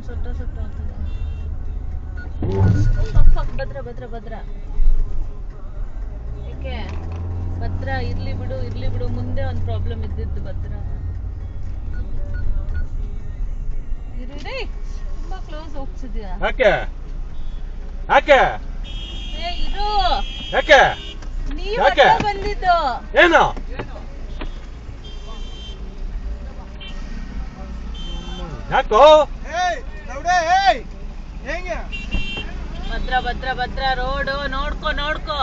ಸೊಟ್ಟ ಭದ್ರ ಭದ್ರ ಭದ್ರ ಏಕೆ ಭದ್ರ ಇರ್ಲಿ ಬಿಡು ಮುಂದೆ ಒಂದು ಪ್ರಾಬ್ಲಮ್ ಇದ್ದಿದ್ದು ಭದ್ರ ಇರಿ ತುಂಬಾ ಕ್ಲೋಸ್ ಹೋಗ್ತಿದ್ಯಾ ಯಾಕೆ ಯಾಕೆ ಏ ಇರು ಯಾಕೆ ನೀವು ಹತ್ರ ಬಂದಿದ್ದು ಏನು ಯಾಕೋ ಭದ್ರ ರೋಡು ನೋಡ್ಕೋ